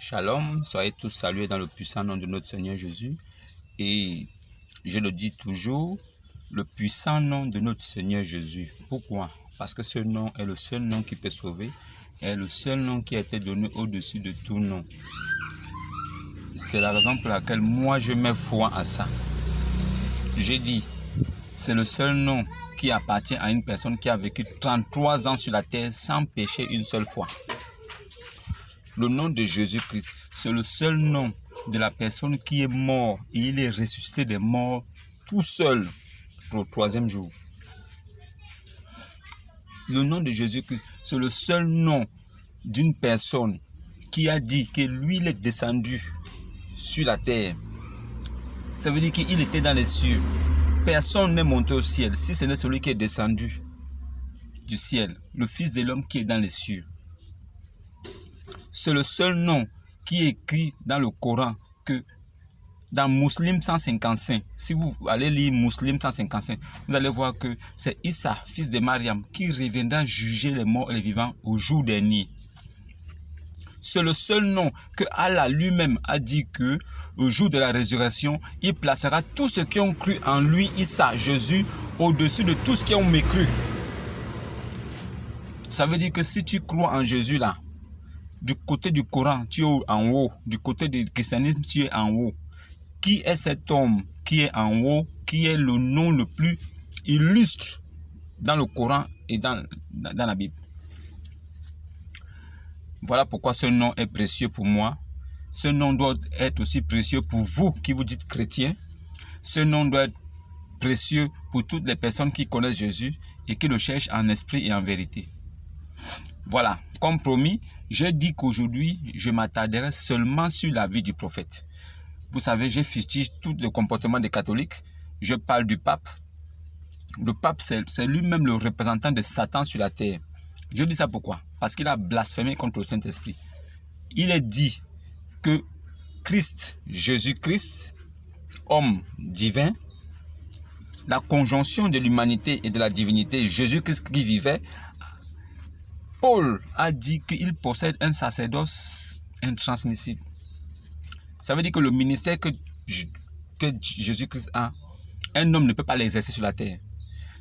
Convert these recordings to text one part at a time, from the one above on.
Shalom, soyez tous salués dans le puissant nom de notre Seigneur Jésus. Et je le dis toujours, le puissant nom de notre Seigneur Jésus. Pourquoi? Parce que ce nom est le seul nom qui peut sauver, est le seul nom qui a été donné au-dessus de tout nom. C'est la raison pour laquelle moi je mets foi à ça. J'ai dit, c'est le seul nom qui appartient à une personne qui a vécu 33 ans sur la terre sans pécher une seule fois. Le nom de Jésus-Christ, c'est le seul nom de la personne qui est mort et il est ressuscité des morts tout seul au troisième jour. Le nom de Jésus-Christ, c'est le seul nom d'une personne qui a dit que lui, il est descendu sur la terre. Ça veut dire qu'il était dans les cieux. Personne n'est monté au ciel, si ce n'est celui qui est descendu du ciel, le Fils de l'homme qui est dans les cieux. C'est le seul nom qui est écrit dans le Coran que dans Muslim 155, si vous allez lire Muslim 155, vous allez voir que c'est Issa, fils de Mariam, qui reviendra juger les morts et les vivants au jour dernier. C'est le seul nom que Allah lui-même a dit que au jour de la résurrection, il placera tous ceux qui ont cru en lui, Issa, Jésus, au-dessus de tous ceux qui ont mécru. Ça veut dire que si tu crois en Jésus là, du côté du Coran, tu es en haut. Du côté du christianisme, tu es en haut. Qui est cet homme qui est en haut, qui est le nom le plus illustre dans le Coran et dans la Bible? Voilà pourquoi ce nom est précieux pour moi. Ce nom doit être aussi précieux pour vous qui vous dites chrétiens. Ce nom doit être précieux pour toutes les personnes qui connaissent Jésus et qui le cherchent en esprit et en vérité. Voilà, comme promis, je dis qu'aujourd'hui, je m'attarderai seulement sur la vie du prophète. Vous savez, je fustige tout le comportement des catholiques. Je parle du pape. Le pape, c'est lui-même le représentant de Satan sur la terre. Je dis ça pourquoi? Parce qu'il a blasphémé contre le Saint-Esprit. Il est dit que Christ, Jésus-Christ, homme divin, la conjonction de l'humanité et de la divinité, Jésus-Christ qui vivait, Paul a dit qu'il possède un sacerdoce intransmissible. Ça veut dire que le ministère que Jésus-Christ a, un homme ne peut pas l'exercer sur la terre.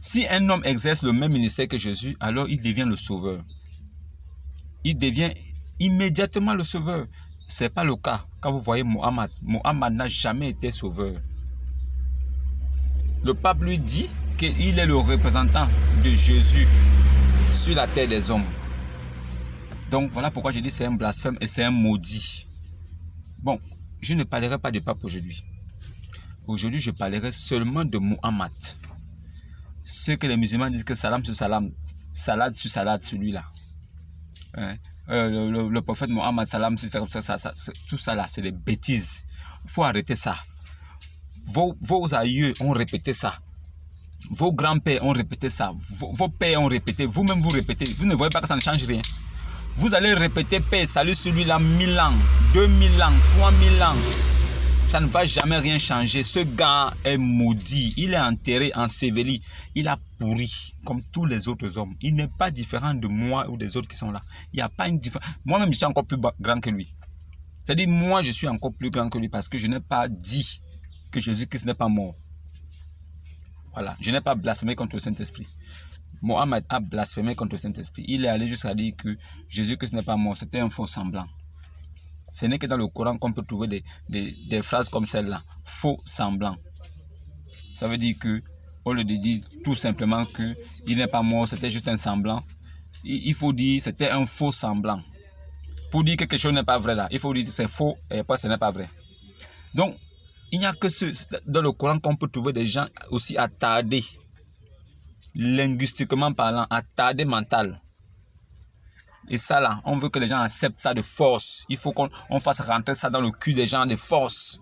Si un homme exerce le même ministère que Jésus, alors il devient le sauveur. Il devient immédiatement le sauveur. Ce n'est pas le cas quand vous voyez Mohammed. Mohammed n'a jamais été sauveur. Le pape lui dit qu'il est le représentant de Jésus sur la terre des hommes. Donc voilà pourquoi je dis c'est un blasphème et c'est un maudit. Bon, je ne parlerai pas de pape aujourd'hui. Aujourd'hui, je parlerai seulement de Mohammed. Ce que les musulmans disent que salam sur salam, salade sur salade, celui-là. Le prophète Mohammed, salam sur salam, tout ça là, c'est des bêtises. Il faut arrêter ça. Vos aïeux ont répété ça. Vos grands-pères ont répété ça. Vos pères ont répété. Vous-même, vous répétez. Vous ne voyez pas que ça ne change rien. Vous allez répéter paix, salut celui-là 1000 ans, 2000 ans, 3000 ans. Ça ne va jamais rien changer. Ce gars est maudit. Il est enterré, enseveli. Il a pourri comme tous les autres hommes. Il n'est pas différent de moi ou des autres qui sont là. Il n'y a pas une différence. Moi-même, je suis encore plus grand que lui. C'est-à-dire, moi, je suis encore plus grand que lui parce que je n'ai pas dit que Jésus-Christ n'est pas mort. Voilà. Je n'ai pas blasphémé contre le Saint-Esprit. Mohammed a blasphémé contre le Saint-Esprit. Il est allé jusqu'à dire que Jésus-Christ n'est pas mort. C'était un faux semblant. Ce n'est que dans le Coran qu'on peut trouver des phrases comme celle-là. Faux semblant. Ça veut dire que, au lieu de dire tout simplement qu'il n'est pas mort, c'était juste un semblant. Il faut dire que c'était un faux semblant. Pour dire que quelque chose n'est pas vrai là, il faut dire que c'est faux et après ce n'est pas vrai. Donc, il n'y a que dans le Coran qu'on peut trouver des gens aussi attardés. Linguistiquement parlant, attardé mental. Et ça là, on veut que les gens acceptent ça de force. Il faut qu'on fasse rentrer ça dans le cul des gens de force.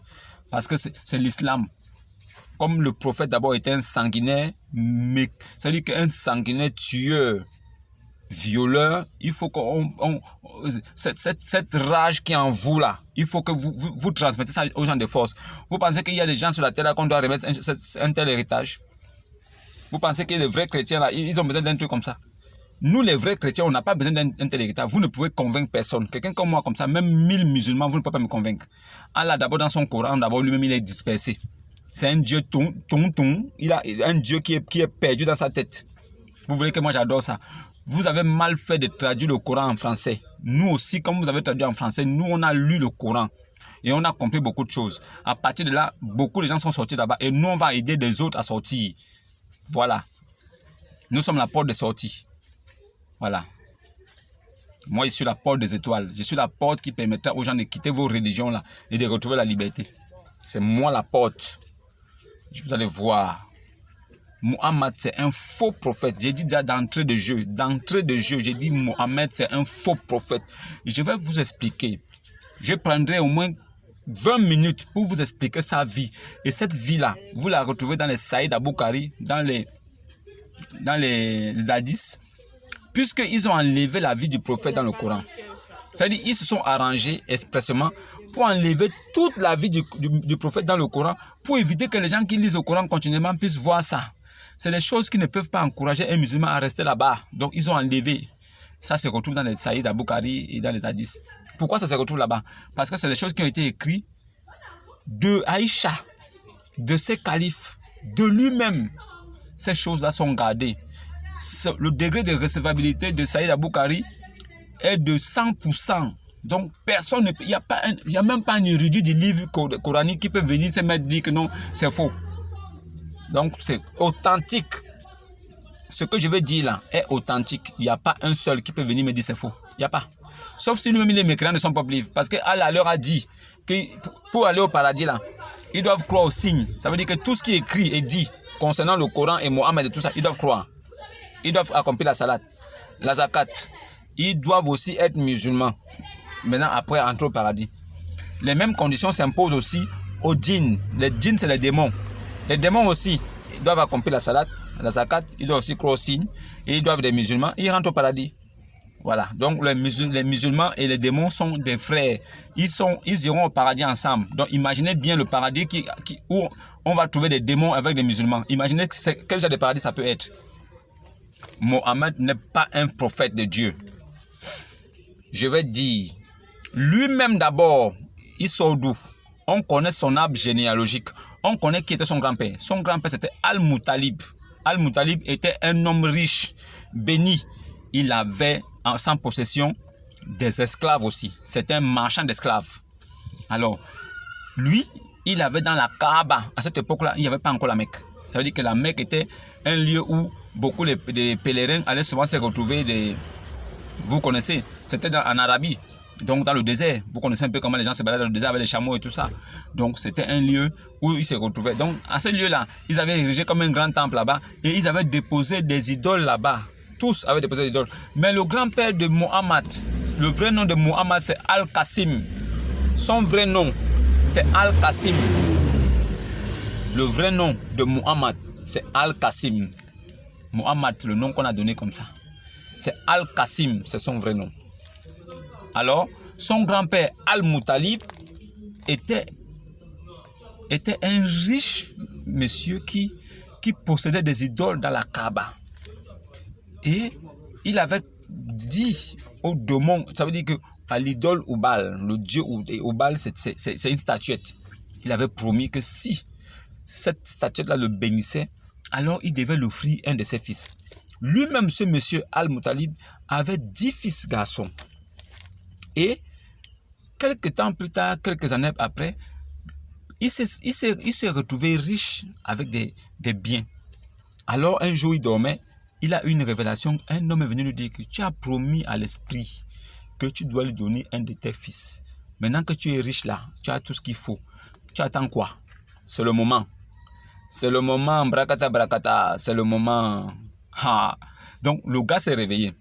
Parce que c'est l'islam. Comme le prophète d'abord était un sanguinaire, mais c'est-à-dire qu'un sanguinaire tueur, violeur, il faut qu'on... Cette rage qui est en vous là, il faut que vous transmettez ça aux gens de force. Vous pensez qu'il y a des gens sur la terre là qu'on doit remettre un tel héritage? Vous pensez que les vrais chrétiens là, ils ont besoin d'un truc comme ça? Nous, les vrais chrétiens, on n'a pas besoin d'un intellectuel. Vous ne pouvez convaincre personne. Quelqu'un comme moi, comme ça, même 1000 musulmans, vous ne pouvez pas me convaincre. Allah, d'abord, dans son Coran, d'abord, lui-même, il est dispersé. C'est un Dieu il a un Dieu qui est perdu dans sa tête. Vous voulez que moi, j'adore ça. Vous avez mal fait de traduire le Coran en français. Nous aussi, comme vous avez traduit en français, nous, on a lu le Coran. Et on a compris beaucoup de choses. À partir de là, beaucoup de gens sont sortis là-bas. Et nous, on va aider les autres à sortir. Voilà. Nous sommes la porte de sortie. Voilà. Moi, je suis la porte des étoiles. Je suis la porte qui permettra aux gens de quitter vos religions là et de retrouver la liberté. C'est moi la porte. Vous allez voir. Mohammed, c'est un faux prophète. J'ai dit déjà d'entrée de jeu. D'entrée de jeu, j'ai dit Mohammed, c'est un faux prophète. Je vais vous expliquer. Je prendrai au moins 20 minutes pour vous expliquer sa vie. Et cette vie-là, vous la retrouvez dans les Saïd Aboukari, dans les hadiths, puisqu'ils ont enlevé la vie du prophète dans le Coran. C'est-à-dire qu'ils se sont arrangés expressément pour enlever toute la vie du prophète dans le Coran, pour éviter que les gens qui lisent le Coran continuellement puissent voir ça. C'est les choses qui ne peuvent pas encourager un musulman à rester là-bas. Donc ils ont enlevé. Ça se retrouve dans les Saïd Aboukari et dans les hadiths. Pourquoi ça se retrouve là-bas? Parce que c'est les choses qui ont été écrites de Aïcha, de ses califes, de lui-même. Ces choses-là sont gardées. Le degré de recevabilité de Saïd Aboukari est de 100%. Donc, personne ne peut, il n'y a même pas un érudit du livre coranique qui peut venir se mettre dire que non, c'est faux. Donc, c'est authentique. Ce que je veux dire là est authentique. Il n'y a pas un seul qui peut venir me dire c'est faux. Il n'y a pas. Sauf si lui-même les mécréants ne sont pas livres. Parce que Allah leur a dit que pour aller au paradis là, ils doivent croire aux signes. Ça veut dire que tout ce qui est écrit et dit concernant le Coran et Mohammed et tout ça, ils doivent croire. Ils doivent accomplir la salat, la zakat. Ils doivent aussi être musulmans. Maintenant, après, entrer au paradis. Les mêmes conditions s'imposent aussi aux djinns. Les djinns, c'est les démons. Les démons aussi, ils doivent accomplir la salat, la zakat. Ils doivent aussi croire aux signes. Et ils doivent être des musulmans. Ils rentrent au paradis. Voilà. Donc, les musulmans et les démons sont des frères. Ils iront au paradis ensemble. Donc, imaginez bien le paradis où on va trouver des démons avec des musulmans. Imaginez quel genre de paradis ça peut être. Mohammed n'est pas un prophète de Dieu. Je vais dire, lui-même d'abord, il sort d'où? On connaît son arbre généalogique. On connaît qui était son grand-père. Son grand-père, c'était Al-Muttalib. Al-Muttalib était un homme riche, béni. Il avait en sa possession des esclaves aussi. C'était un marchand d'esclaves. Alors, lui, il avait dans la Kaaba, à cette époque-là, il n'y avait pas encore la Mecque. Ça veut dire que la Mecque était un lieu où beaucoup de pèlerins allaient souvent se retrouver. Vous connaissez, c'était en Arabie, donc dans le désert. Vous connaissez un peu comment les gens se baladent dans le désert avec les chameaux et tout ça. Donc c'était un lieu où ils se retrouvaient. Donc à ce lieu-là, ils avaient érigé comme un grand temple là-bas et ils avaient déposé des idoles là-bas. Tous avaient déposé des idoles. Mais le grand-père de Mohammed, le vrai nom de Mohammed, c'est Al-Qasim. Son vrai nom, c'est Al-Qasim. Le vrai nom de Mohammed, c'est Al-Qasim. Mohammed, le nom qu'on a donné comme ça. C'est Al-Qasim, c'est son vrai nom. Alors, son grand-père Al-Muttalib était un riche monsieur qui possédait des idoles dans la Kaaba. Et il avait dit au démon, ça veut dire que à l'idole Oubal, le dieu Oubal, c'est une statuette. Il avait promis que si cette statuette-là le bénissait, alors il devait l'offrir un de ses fils. Lui-même, ce monsieur Al-Muttalib avait 10 fils garçons. Et quelques temps plus tard, quelques années après, il s'est retrouvé riche avec des biens. Alors un jour il dormait, il a eu une révélation. Un homme est venu lui dire que tu as promis à l'esprit que tu dois lui donner un de tes fils. Maintenant que tu es riche là, tu as tout ce qu'il faut. Tu attends quoi? C'est le moment. C'est le moment, brakata brakata, c'est le moment. Ha. Donc le gars s'est réveillé.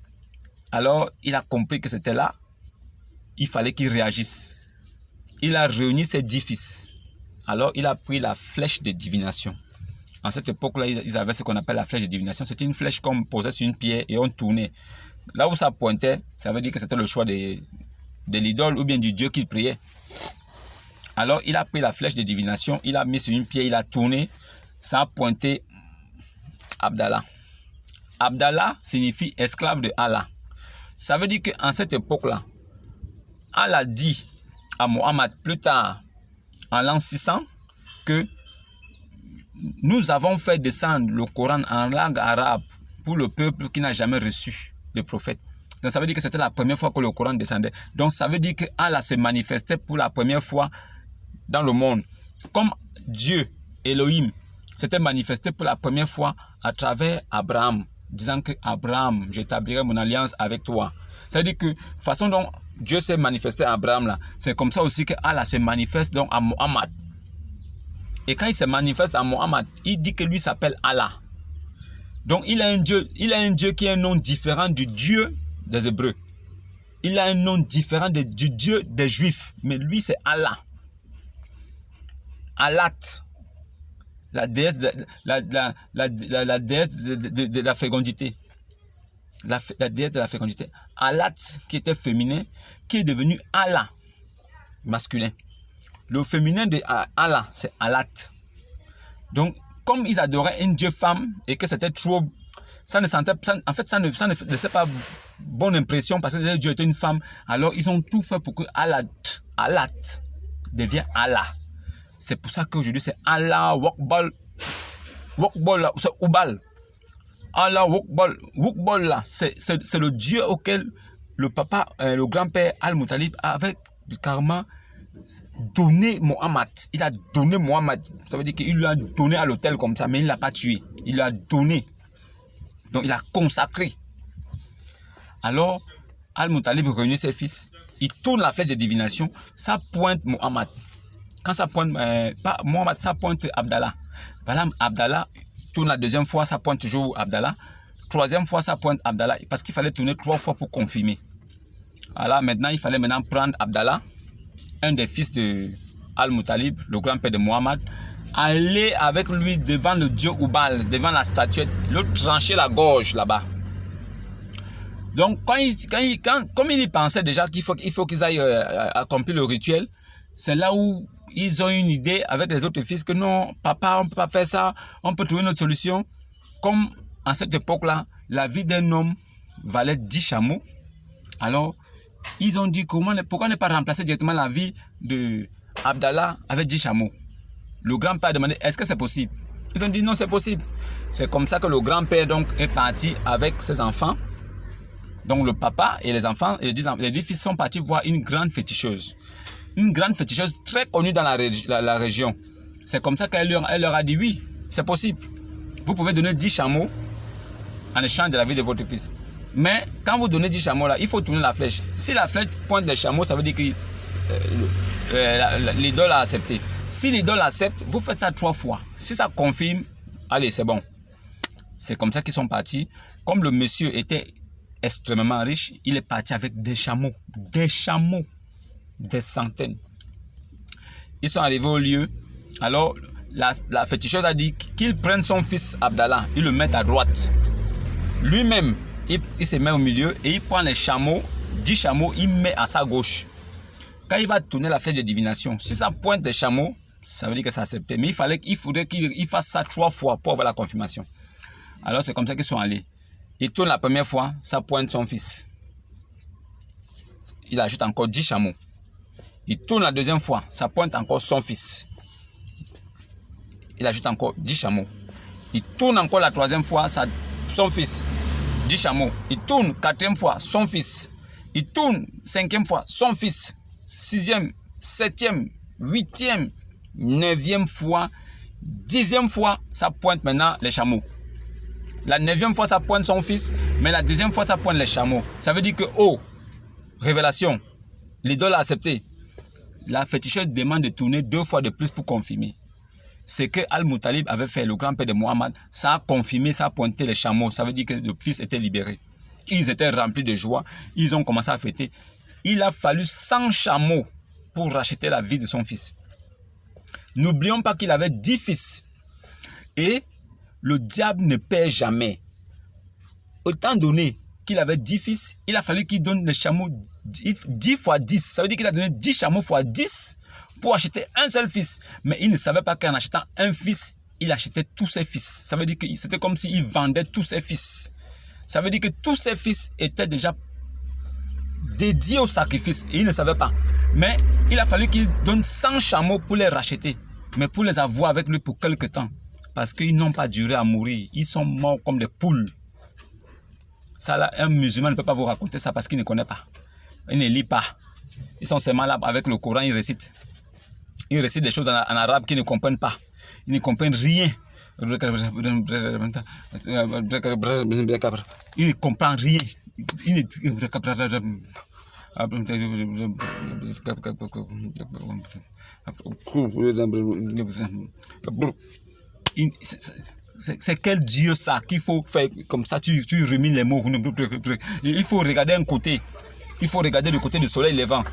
Alors il a compris que c'était là. Il fallait qu'il réagisse. Il a réuni ses 10 fils. Alors il a pris la flèche de divination. En cette époque-là, ils avaient ce qu'on appelle la flèche de divination. C'était une flèche qu'on posait sur une pierre et on tournait. Là où ça pointait, ça veut dire que c'était le choix de l'idole ou bien du dieu qu'il priait. Alors il a pris la flèche de divination, il a mis sur une pierre, il a tourné. Ça a pointé Abdallah. Abdallah signifie esclave de Allah. Ça veut dire qu'en cette époque-là, Allah dit à Mohammed plus tard, en l'an 600, que nous avons fait descendre le Coran en langue arabe pour le peuple qui n'a jamais reçu le prophète. Donc ça veut dire que c'était la première fois que le Coran descendait. Donc ça veut dire que Allah se manifestait pour la première fois dans le monde. Comme Dieu, Elohim, s'était manifesté pour la première fois à travers Abraham, disant que Abraham, j'établirai mon alliance avec toi. Ça veut dire que la façon dont Dieu s'est manifesté à Abraham, là, c'est comme ça aussi que Allah se manifeste donc à Mohammed. Et quand il se manifeste à Mohammed, il dit que lui s'appelle Allah. Donc il a un Dieu qui a un nom différent du Dieu des Hébreux. Il a un nom différent du Dieu des Juifs. Mais lui c'est Allah. Allat, la déesse de la fécondité. La déesse de la fécondité. Allat qui était féminin, qui est devenu Allah, masculin. Le féminin de Allah, c'est Allat. Donc, comme ils adoraient une Dieu femme et que c'était trop... ça ne laissait pas bonne impression parce que Dieu était une femme. Alors, ils ont tout fait pour que Allat devienne Allah. C'est pour ça qu'aujourd'hui, c'est Allah Wakbal. Wakbal, c'est Oubal. Allah Wakbal. Wakbal, là, c'est le Dieu auquel le papa, le grand-père Al-Muttalib avait carrément donné Mohammed. Il a donné Mohammed. Ça veut dire qu'il lui a donné à l'autel comme ça, mais il ne l'a pas tué. Il l'a donné. Donc, il a consacré. Alors, Al-Muttalib réunit ses fils. Il tourne la flèche de divination. Ça pointe Mohammed. Quand ça pointe, pas Mohammed, ça pointe Abdallah. Voilà, Abdallah tourne la deuxième fois, ça pointe toujours Abdallah. Troisième fois, ça pointe Abdallah. Parce qu'il fallait tourner 3 fois pour confirmer. Alors maintenant, il fallait maintenant prendre Abdallah, un des fils de Al-Muttalib, le grand-père de Mohammed, aller avec lui devant le dieu Oubal, devant la statuette, le trancher la gorge là-bas. Donc, comme il y pensait déjà qu'il faut qu'ils aillent accomplir le rituel, c'est là où ils ont une idée avec les autres fils que non, papa, on ne peut pas faire ça, on peut trouver une autre solution. Comme en cette époque-là, la vie d'un homme valait 10 chameaux. Alors, ils ont dit pourquoi ne pas remplacer directement la vie de Abdallah avec 10 chameaux. Le grand-père a demandé, est-ce que c'est possible? Ils ont dit non, c'est possible. C'est comme ça que le grand-père donc est parti avec ses enfants. Donc le papa et les enfants, les 10 fils sont partis voir une grande féticheuse. Une grande féticheuse très connue dans la région. C'est comme ça qu'elle leur a dit oui, c'est possible. Vous pouvez donner 10 chameaux en échange de la vie de votre fils. Mais quand vous donnez 10 chameaux là, il faut tourner la flèche. Si la flèche pointe les chameaux, ça veut dire que l'idole a accepté. Si l'idole accepte, vous faites ça 3 fois. Si ça confirme, allez, c'est bon. C'est comme ça qu'ils sont partis. Comme le monsieur était extrêmement riche, il est parti avec des chameaux, des centaines. Ils sont arrivés au lieu. Alors, la féticheuse a dit qu'il prenne son fils Abdallah, il le met à droite. Lui-même, il se met au milieu et il prend les chameaux, 10 chameaux, il met à sa gauche. Quand il va tourner la flèche de divination, si ça pointe des chameaux, ça veut dire que ça accepté. Mais il faudrait qu'il fasse ça 3 fois pour avoir la confirmation. Alors, c'est comme ça qu'ils sont allés. Il tourne la première fois, ça pointe son fils. Il ajoute encore 10 chameaux. Il tourne la deuxième fois, ça pointe encore son fils. Il ajoute encore 10 chameaux. Il tourne encore la troisième fois, son fils. 10 chameaux. Il tourne 4e fois, son fils. Il tourne 5e fois, son fils. 6e, 7e, 8e, 9e fois, 10e fois, ça pointe maintenant les chameaux. La 9e fois, ça pointe son fils, mais la 10e fois, ça pointe les chameaux. Ça veut dire que, oh, révélation, l'idole a accepté. La féticheuse demande de tourner 2 fois de plus pour confirmer. Ce que Al-Muttalib avait fait, le grand-père de Mohammed, ça a confirmé, ça a pointé les chameaux. Ça veut dire que le fils était libéré. Ils étaient remplis de joie. Ils ont commencé à fêter. Il a fallu 100 chameaux pour racheter la vie de son fils. N'oublions pas qu'il avait 10 fils. Et le diable ne perd jamais. Autant donné qu'il avait 10 fils, il a fallu qu'il donne les chameaux 10 fois 10. Ça veut dire qu'il a donné 10 chameaux fois 10 pour acheter un seul fils. Mais il ne savait pas qu'en achetant un fils, il achetait tous ses fils. Ça veut dire que c'était comme s'il vendait tous ses fils. Ça veut dire que tous ses fils étaient déjà dédiés au sacrifice et il ne savait pas. Mais il a fallu qu'il donne 100 chameaux pour les racheter, mais pour les avoir avec lui pour quelque temps. Parce qu'ils n'ont pas duré à mourir. Ils sont morts comme des poules. Ça là, un musulman ne peut pas vous raconter ça parce qu'il ne connaît pas. Il ne lit pas. Ils sont seulement là avec le Coran, ils récitent. Ils récitent des choses en arabe qu'ils ne comprennent pas. Ils ne comprennent rien. Il ne comprend rien. C'est quel Dieu ça qu'il faut faire comme ça, tu rumines les mots. Il faut regarder un côté. Il faut regarder le côté du soleil levant.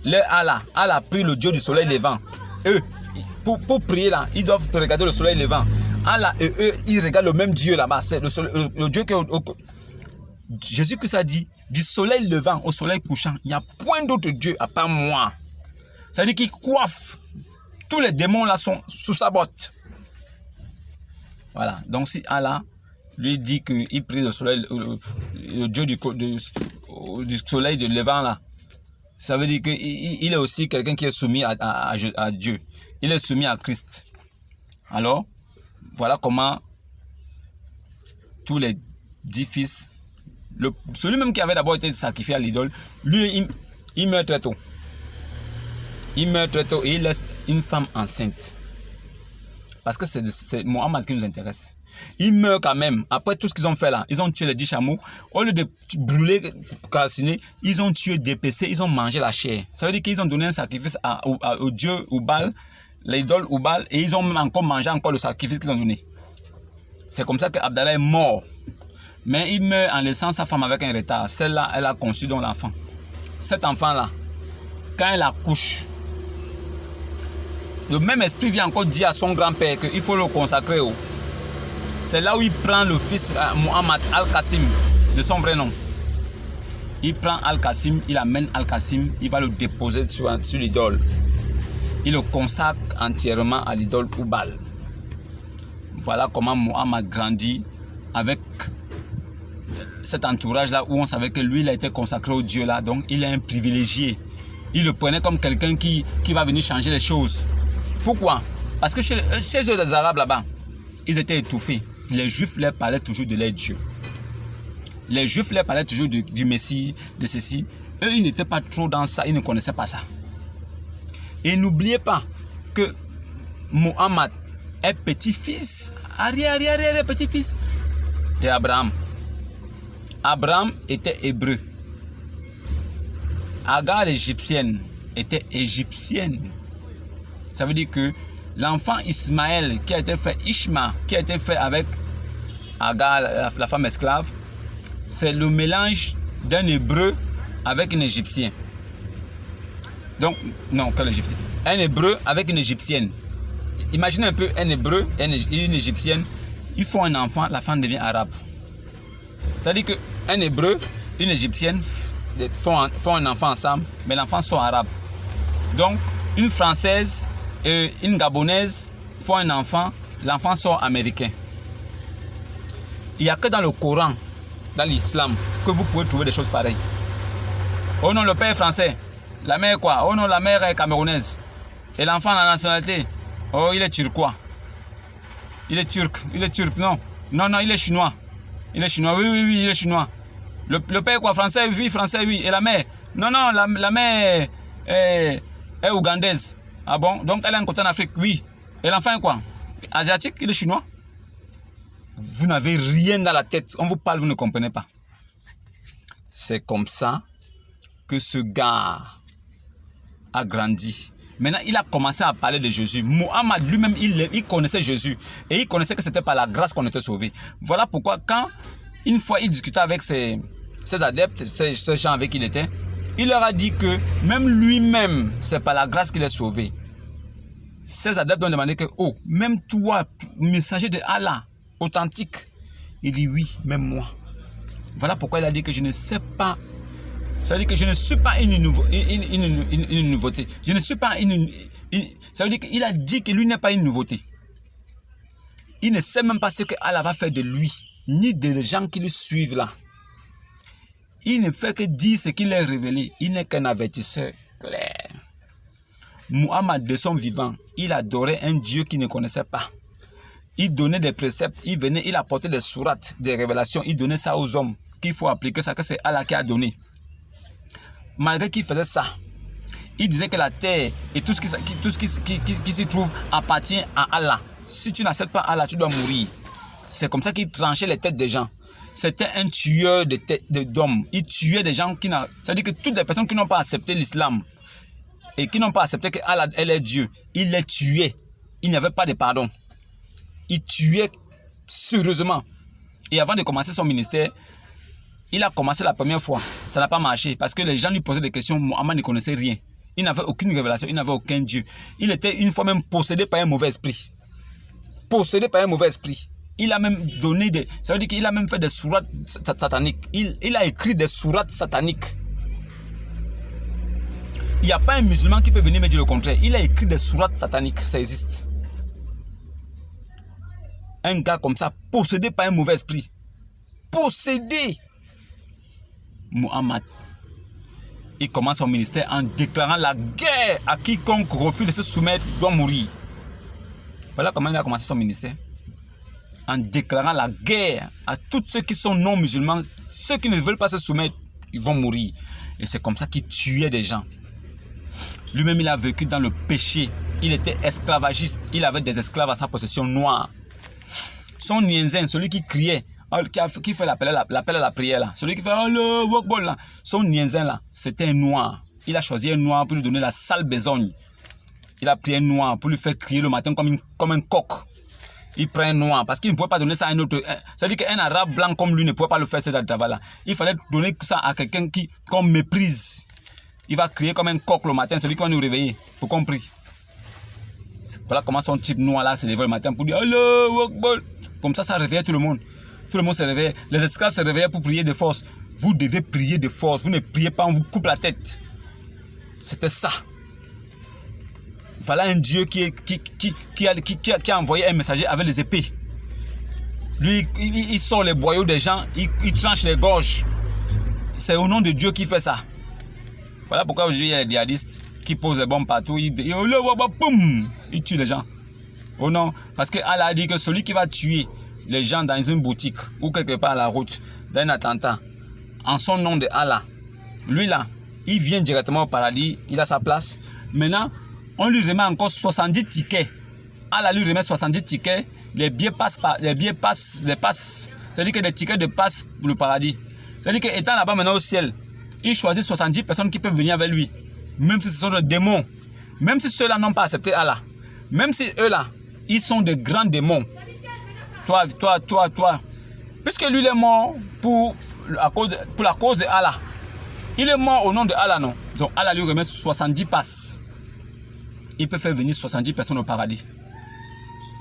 Le Allah a pris le Dieu du soleil levant. Eux, pour prier là, ils doivent regarder le soleil levant. Allah et eux, ils regardent le même Dieu là-bas. C'est le Dieu que Jésus-Christ a dit, du soleil levant au soleil couchant, il n'y a point d'autre Dieu à part moi. Ça veut dire qu'il coiffe. Tous les démons là sont sous sa botte. Voilà. Donc si Allah lui dit qu'il prie le soleil, le Dieu du soleil de levant là, ça veut dire qu'il est aussi quelqu'un qui est soumis à Dieu. Il est soumis à Christ. Alors, voilà comment tous les 10 fils, celui même qui avait d'abord été sacrifié à l'idole, lui, il meurt très tôt. Il meurt très tôt et il laisse une femme enceinte. Parce que c'est Mohammed qui nous intéresse. Il meurt quand même. Après tout ce qu'ils ont fait là, ils ont tué les 10 chameaux. Au lieu de brûler, calciner, ils ont tué, dépecé, ils ont mangé la chair. Ça veut dire qu'ils ont donné un sacrifice au dieu Oubal, l'idole Oubal, et ils ont même encore mangé le sacrifice qu'ils ont donné. C'est comme ça que Abdallah est mort. Mais il meurt en laissant sa femme avec un retard. Celle-là, elle a conçu donc l'enfant. Cet enfant-là, quand elle accouche, le même esprit vient encore dire à son grand-père qu'il faut le consacrer. C'est là où il prend le fils Mohammed Al-Qasim, de son vrai nom. Il prend Al-Qasim, il amène Al-Qasim, il va le déposer sur l'idole. Il le consacre entièrement à l'idole Oubal. Voilà comment Mohammed grandit avec cet entourage-là où on savait que lui, il a été consacré au Dieu là. Donc, il est un privilégié. Il le prenait comme quelqu'un qui va venir changer les choses. Pourquoi? Parce que chez eux, les Arabes là-bas, ils étaient étouffés. Les Juifs leur parlaient toujours de leur Dieu. Les Juifs leur parlaient toujours du Messie, de ceci. Eux, ils n'étaient pas trop dans ça, ils ne connaissaient pas ça. Et n'oubliez pas que Mohammed est petit-fils, arrière-petit-fils d'Abraham. Abraham était hébreu. Agar l'égyptienne était égyptienne. Ça veut dire que l'enfant Ismaël qui a été fait, Ishma, qui a été fait avec Agar, la femme esclave, c'est le mélange d'un hébreu avec un égyptien. Donc, non, que l'égyptien. Un hébreu avec une égyptienne. Imaginez un peu un hébreu et une égyptienne. Ils font un enfant, la femme devient arabe. Ça veut dire qu'un hébreu, une égyptienne font un enfant ensemble, mais l'enfant sort arabe. Donc, une française et une gabonaise font un enfant, l'enfant sort américain. Il n'y a que dans le Coran, dans l'islam, que vous pouvez trouver des choses pareilles. Oh non, le père est français. La mère quoi? Oh non, la mère est camerounaise. Et l'enfant a la nationalité? Oh, il est turquois. Il est turc, non. Non, il est chinois. Il est chinois, oui, il est chinois. Le père quoi? Français, oui. Et la mère? Non, la mère est ougandaise. Ah bon? Donc elle est en côté en Afrique, oui. Et l'enfant est quoi? Asiatique, il est chinois. Vous n'avez rien dans la tête. On vous parle, vous ne comprenez pas. C'est comme ça que ce gars a grandi. Maintenant, il a commencé à parler de Jésus. Mohammed lui-même, il connaissait Jésus. Et il connaissait que c'était par la grâce qu'on était sauvé. Voilà pourquoi quand, une fois, il discutait avec ses adeptes, ces gens avec qui il était, il leur a dit que même lui-même, c'est par la grâce qu'il est sauvé. Ces adeptes ont demandé que, oh, même toi, messager de Allah, authentique. Il dit oui, même moi. Voilà pourquoi il a dit que je ne sais pas. Ça veut dire que je ne suis pas une nouveauté. Je ne suis pas ça veut dire qu'il a dit que lui n'est pas une nouveauté. Il ne sait même pas ce que Allah va faire de lui. ni des gens qui le suivent là. Il ne fait que dire ce qu'il est révélé. Il n'est qu'un avertisseur clair. Muhammad, de son vivant, il adorait un Dieu qu'il ne connaissait pas. Il donnait des préceptes, il apportait des sourates, des révélations, il donnait ça aux hommes, qu'il faut appliquer ça, que c'est Allah qui a donné. Malgré qu'il faisait ça, il disait que la terre et tout ce qui s'y trouve appartient à Allah. Si tu n'acceptes pas Allah, tu dois mourir. C'est comme ça qu'il tranchait les têtes des gens. C'était un tueur d'hommes. Il tuait des gens qui n'ont... C'est-à-dire que toutes les personnes qui n'ont pas accepté l'islam et qui n'ont pas accepté que Allah, elle est Dieu, il les tuait. Il n'y avait pas de pardon. Il tuait sérieusement. Et avant de commencer son ministère, il a commencé la première fois. Ça n'a pas marché parce que les gens lui posaient des questions. Mohammed ne connaissait rien. Il n'avait aucune révélation, il n'avait aucun Dieu. Il était une fois même possédé par un mauvais esprit. Possédé par un mauvais esprit. Il a même donné des... Ça veut dire qu'il a même fait des sourates sataniques. Il a écrit des sourates sataniques. Il n'y a pas un musulman qui peut venir me dire le contraire. Il a écrit des sourates sataniques. Ça existe. Un gars comme ça, possédé par un mauvais esprit. Possédé. Muhammad. Il commence son ministère en déclarant la guerre à quiconque refuse de se soumettre doit mourir. Voilà comment il a commencé son ministère. En déclarant la guerre à tous ceux qui sont non musulmans, ceux qui ne veulent pas se soumettre, ils vont mourir. Et c'est comme ça qu'il tuait des gens. Lui-même, il a vécu dans le péché. Il était esclavagiste. Il avait des esclaves à sa possession noirs. Son nienzin, celui qui criait, qui fait l'appel à la prière là, celui qui fait le wokbol là, son nienzin là, c'était un noir. Il a choisi un noir pour lui donner la sale besogne. Il a pris un noir pour lui faire crier le matin comme un coq. Il prend un noir parce qu'il ne pouvait pas donner ça à un autre. C'est-à-dire qu'un arabe blanc comme lui ne pouvait pas le faire ce travail-là. Il fallait donner ça à quelqu'un qu'on méprise. Il va crier comme un coq le matin, celui qui va nous réveiller. Vous compris? Voilà comment son type noir là se levait le matin pour dire Allo Wokbol. Comme ça réveillait tout le monde. Tout le monde se réveillait. Les esclaves se réveillaient pour prier de force. Vous devez prier de force. Vous ne priez pas, on vous coupe la tête. C'était ça. Voilà un Dieu qui a envoyé un messager avec les épées. Lui, il sort les boyaux des gens, il tranche les gorges. C'est au nom de Dieu qu'il fait ça. Voilà pourquoi aujourd'hui il y a des djihadistes qui posent des bombes partout. Il tue les gens. Oh non, parce que Allah a dit que celui qui va tuer les gens dans une boutique ou quelque part à la route, dans un attentat, en son nom de Allah, lui là, il vient directement au paradis, il a sa place. Maintenant, on lui remet encore 70 tickets. Allah lui remet 70 tickets. Les billets passent. C'est-à-dire que des tickets de passe pour le paradis. C'est-à-dire qu'étant là-bas maintenant au ciel, il choisit 70 personnes qui peuvent venir avec lui. Même si ce sont des démons. Même si ceux-là n'ont pas accepté Allah. Même si eux-là, ils sont de grands démons. Toi. Puisque lui il est mort pour la cause de Allah. Il est mort au nom de Allah, non? Donc Allah lui remet 70 passes. Il peut faire venir 70 personnes au paradis.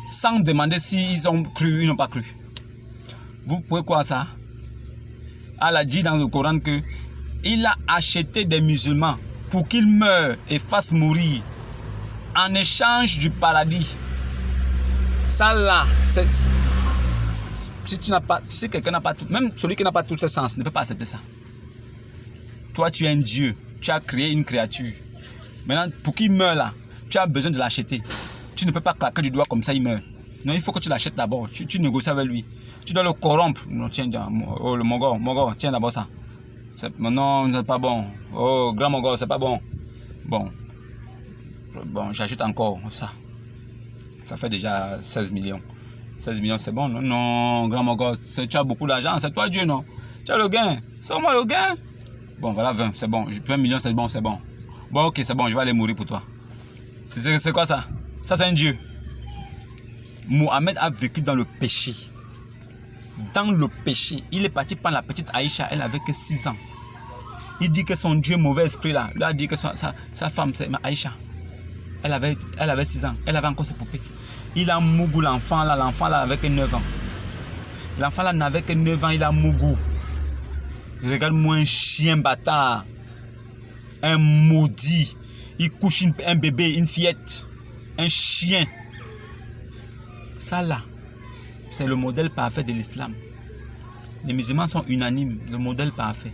Sans demander s'ils ont cru ou ils n'ont pas cru. Vous pouvez croire ça? Allah dit dans le Coran que il a acheté des musulmans pour qu'ils meurent et fassent mourir en échange du paradis. Ça là, si quelqu'un n'a pas tout, même celui qui n'a pas tous ses sens ne peut pas accepter ça. Toi tu es un Dieu, tu as créé une créature. Maintenant pour qu'il meure là, tu as besoin de l'acheter. Tu ne peux pas claquer du doigt comme ça, il meurt. Non, il faut que tu l'achètes d'abord. Tu négocies avec lui. Tu dois le corrompre. Non, tiens, oh, le Mogor, tiens d'abord ça. Non, c'est pas bon. Oh, grand Mogor, c'est pas bon. Bon, j'ajoute encore ça. Ça fait déjà 16 millions. 16 millions, c'est bon, non? Non, grand Mogor, tu as beaucoup d'argent, c'est toi Dieu, non? Tu as le gain. C'est moi le gain. Bon, voilà 20, c'est bon. 20 millions, c'est bon, c'est bon. Bon, ok, c'est bon, je vais aller mourir pour toi. C'est quoi ça? Ça, c'est un Dieu. Mohamed a vécu dans le péché. Dans le péché. Il est parti prendre la petite Aïcha, elle avait que 6 ans. Il dit que son Dieu mauvais esprit là, lui a dit que sa femme, c'est Aïcha. Elle avait 6 ans, elle avait encore ses poupées. Il a mougou l'enfant là avait que 9 ans. L'enfant là n'avait que 9 ans, il a mougou. Regarde-moi un chien bâtard. Un maudit. Il couche un bébé, une fillette, un chien. Ça là, c'est le modèle parfait de l'islam. Les musulmans sont unanimes, le modèle parfait.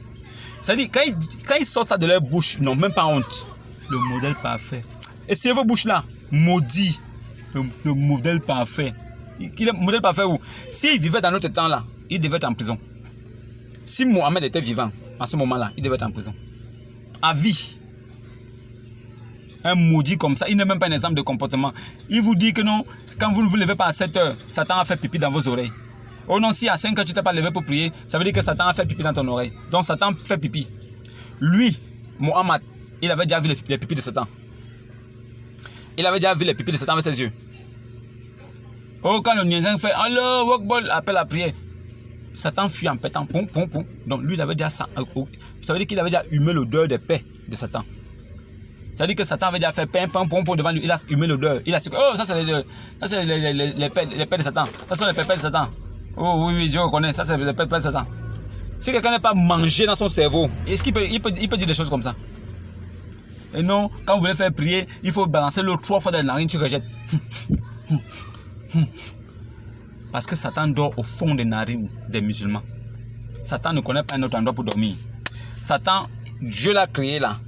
C'est-à-dire, quand ils sortent ça de leur bouche, ils n'ont même pas honte. Le modèle parfait. Essayez vos bouches là, maudit. Le modèle parfait. Le modèle parfait où, s'il vivait dans notre temps là, il devait être en prison. Si Mohamed était vivant, en ce moment-là, il devait être en prison. À vie. Un maudit comme ça, il n'est même pas un exemple de comportement. Il vous dit que non, quand vous ne vous levez pas à 7 heures, Satan a fait pipi dans vos oreilles. Oh non, si à 5 heures tu ne t'es pas levé pour prier, ça veut dire que Satan a fait pipi dans ton oreille. Donc Satan fait pipi. Lui, Mohamed, il avait déjà vu les pipis de Satan. Il avait déjà vu les pipis de Satan avec ses yeux. Oh, quand le niaisin fait Allah, Wakbol, appelle la prière. Satan fuit en pétant, pom, pom, pom. Donc lui, il avait déjà ça. Ça veut dire qu'il avait déjà humé l'odeur des paix de Satan. Ça veut dire que Satan avait déjà fait pim, pam, pom, pom devant lui. Il a humé l'odeur. Il a dit, oh, ça c'est les paix de Satan. Ça sont les pépés de Satan. Oh oui, oui, je reconnais. Ça c'est les pépés de Satan. Si quelqu'un n'est pas mangé dans son cerveau, est-ce qu'il peut dire des choses comme ça? Et non, quand vous voulez faire prier, il faut balancer l'eau 3 fois dans la narine, tu rejettes. Parce que Satan dort au fond des narines des musulmans. Satan ne connaît pas un autre endroit pour dormir. Satan, Dieu l'a créé là.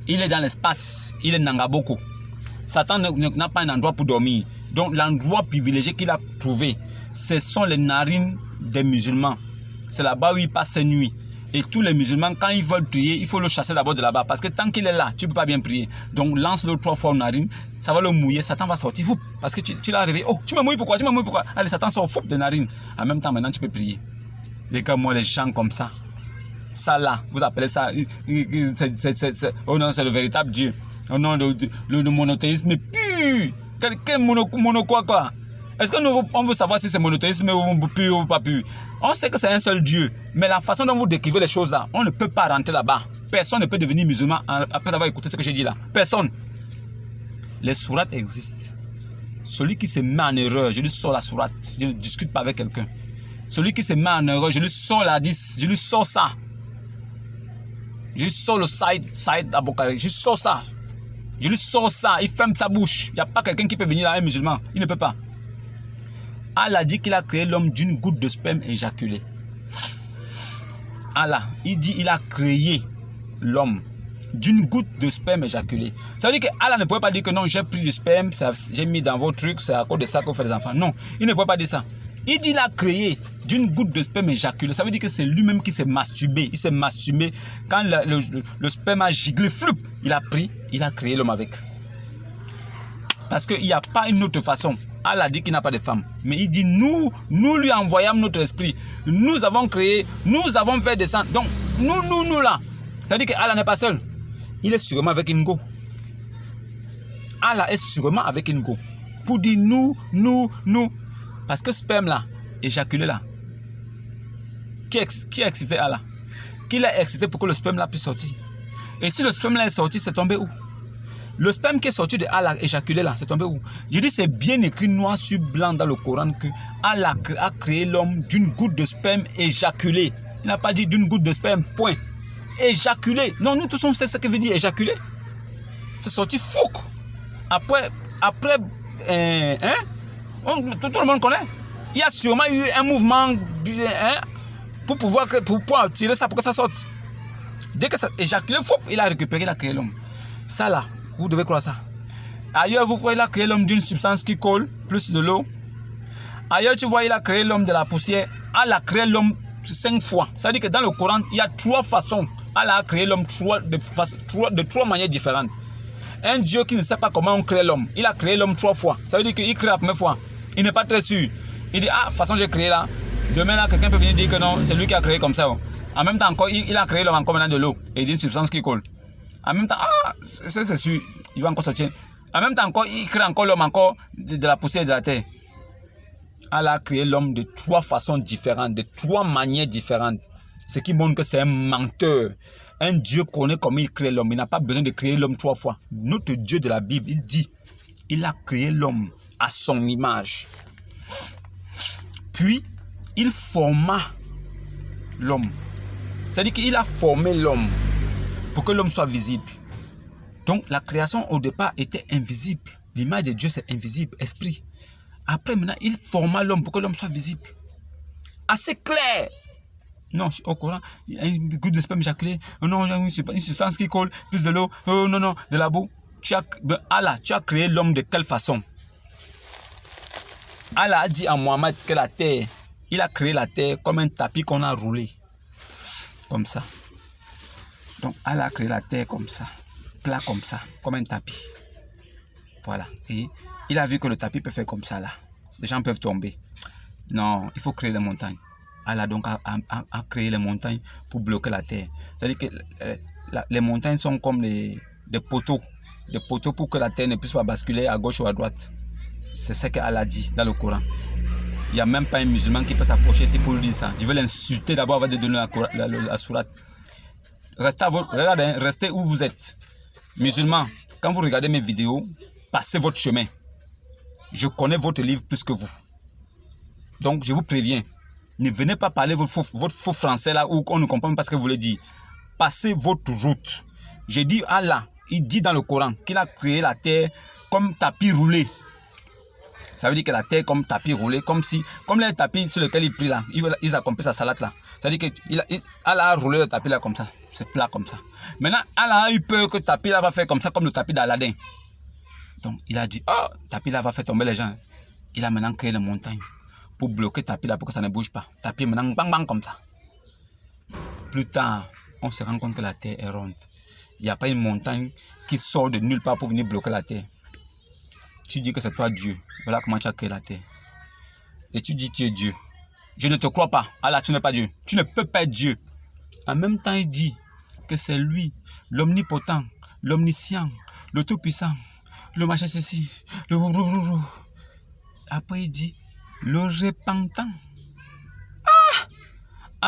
Il est dans l'espace. Il est Nangaboko. Satan n'a pas un endroit pour dormir. Donc l'endroit privilégié qu'il a trouvé, ce sont les narines des musulmans. C'est là-bas où il passe ses nuits. Et tous les musulmans, quand ils veulent prier, il faut le chasser d'abord de là-bas. Parce que tant qu'il est là, tu ne peux pas bien prier. Donc lance-le 3 fois aux narines, ça va le mouiller, Satan va sortir. Foup, parce que tu l'as réveillé. Oh, tu me mouilles pourquoi? Tu me mouilles pourquoi? Allez, Satan sort foup des narines. En même temps, maintenant, tu peux prier. Les gars, moi, les gens comme ça, ça là, vous appelez ça, oh non, c'est le véritable Dieu. Oh non, le monothéisme pur. Quel mono quoi? Est-ce que on veut savoir si c'est monothéisme ou pur ou pas pur? On sait que c'est un seul Dieu, mais la façon dont vous décrivez les choses là, on ne peut pas rentrer là-bas. Personne ne peut devenir musulman après avoir écouté ce que j'ai dit là. Personne. Les sourates existent. Celui qui se met en erreur, je lui sors la sourate. Je ne discute pas avec quelqu'un. Celui qui se met en erreur, je lui sors la 10. Je lui sors ça. Je lui sors le side Aboukari. Je lui sors ça. Je lui sors ça. Il ferme sa bouche. Il n'y a pas quelqu'un qui peut venir là, un musulman. Il ne peut pas. Allah dit qu'il a créé l'homme d'une goutte de sperme éjaculée. Allah, il dit qu'il a créé l'homme d'une goutte de sperme éjaculée. Ça veut dire que Allah ne pouvait pas dire que non, j'ai pris du sperme, j'ai mis dans vos trucs, c'est à cause de ça qu'on fait des enfants. Non, il ne pouvait pas dire ça. Il dit qu'il a créé d'une goutte de sperme éjaculée. Ça veut dire que c'est lui-même qui s'est masturbé. Il s'est masturbé. Quand le sperme a giglé, floup, il a pris, il a créé l'homme avec. Parce qu'il n'y a pas une autre façon. Allah dit qu'il n'a pas de femme. Mais il dit, nous lui envoyons notre esprit. Nous avons créé, nous avons fait descendre. Donc, nous là. C'est-à-dire qu'Allah n'est pas seul. Il est sûrement avec une go. Allah est sûrement avec une go. Pour dire nous. Parce que sperme là, éjaculé là. Qui a excité Allah? Qui l'a excité pour que le sperme là puisse sortir? Et si le sperme là est sorti, c'est tombé où? Le sperme qui est sorti de Allah éjaculé là, c'est tombé où? Je dis c'est bien écrit noir sur blanc dans le Coran que Allah a créé l'homme d'une goutte de sperme éjaculé. Il n'a pas dit d'une goutte de sperme, point. Éjaculé. Non, nous tous on sait ce que veut dire éjaculé. C'est sorti fou. Après, tout le monde connaît. Il y a sûrement eu un mouvement pour pouvoir tirer ça pour que ça sorte. Dès que ça éjaculé, fou, il a récupéré, il a créé l'homme. Ça là. Vous devez croire ça. Ailleurs, vous voyez, il a créé l'homme d'une substance qui colle, plus de l'eau. Ailleurs, tu vois, il a créé l'homme de la poussière. Allah a créé l'homme 5 fois. Ça veut dire que dans le Coran, il y a 3 façons. Allah a créé l'homme de 3 manières différentes. Un Dieu qui ne sait pas comment on crée l'homme, il a créé l'homme 3 fois. Ça veut dire qu'il crée la première fois. Il n'est pas très sûr. Il dit, ah, de toute façon, j'ai créé là. Demain, là, quelqu'un peut venir dire que non, c'est lui qui a créé comme ça. En même temps, encore, il a créé l'homme encore maintenant de l'eau. Et il dit une substance qui colle. En même temps, c'est sûr, il va encore sortir. En même temps, encore, il crée encore l'homme encore de la poussière de la terre. Allah a créé l'homme de 3 façons différentes, de 3 manières différentes. Ce qui montre que c'est un menteur. Un Dieu connaît comment il crée l'homme. Il n'a pas besoin de créer l'homme 3 fois. Notre Dieu de la Bible, il dit, il a créé l'homme à son image. Puis, il forma l'homme. C'est-à-dire qu'il a formé l'homme pour que l'homme soit visible. Donc la création au départ était invisible. L'image de Dieu c'est invisible, esprit. Après maintenant il forma l'homme pour que l'homme soit visible. Assez clair. Non, au Coran, il y a une goutte de sperme éjaculé. Non, une substance qui colle, plus de l'eau. Oh non, non, de la boue. Allah, tu as créé l'homme de quelle façon? Allah a dit à Mohammed que la terre, il a créé la terre comme un tapis qu'on a roulé. Comme ça. Donc Allah a créé la terre comme ça. Plat comme ça, comme un tapis. Voilà. Et il a vu que le tapis peut faire comme ça là. Les gens peuvent tomber. Non, il faut créer les montagnes. Allah donc a créé les montagnes pour bloquer la terre. C'est-à-dire que les montagnes sont comme des poteaux. Des poteaux pour que la terre ne puisse pas basculer à gauche ou à droite. C'est ce qu'Allah dit dans le Coran. Il n'y a même pas un musulman qui peut s'approcher ici pour lui dire ça. Je vais l'insulter d'abord avant de donner la sourate. Restez où vous êtes. Musulmans, quand vous regardez mes vidéos, passez votre chemin. Je connais votre livre plus que vous. Donc, je vous préviens. Ne venez pas parler votre faux français là où on ne comprend pas ce que vous voulez dire. Passez votre route. J'ai dit Allah, il dit dans le Coran qu'il a créé la terre comme tapis roulé. Ça veut dire que la terre comme tapis roulé, comme les tapis sur lesquels il prie là, ils accomplissent sa salade là. Ça veut dire que Allah a roulé le tapis là comme ça. C'est plat comme ça. Maintenant, Allah a eu peur que le tapis là va faire comme ça, comme le tapis d'Aladin. Donc, il a dit, oh, le tapis là va faire tomber les gens. Il a maintenant créé les montagnes pour bloquer le tapis là pour que ça ne bouge pas. Le tapis maintenant, bang bang comme ça. Plus tard, on se rend compte que la terre est ronde. Il n'y a pas une montagne qui sort de nulle part pour venir bloquer la terre. Tu dis que c'est toi Dieu. Voilà comment tu as créé la terre. Et tu dis tu es Dieu. Je ne te crois pas. Allah, tu n'es pas Dieu. Tu ne peux pas être Dieu. En même temps, il dit que c'est lui, l'omnipotent, l'omniscient, le tout-puissant, le machin ceci, le... Après, il dit le repentant.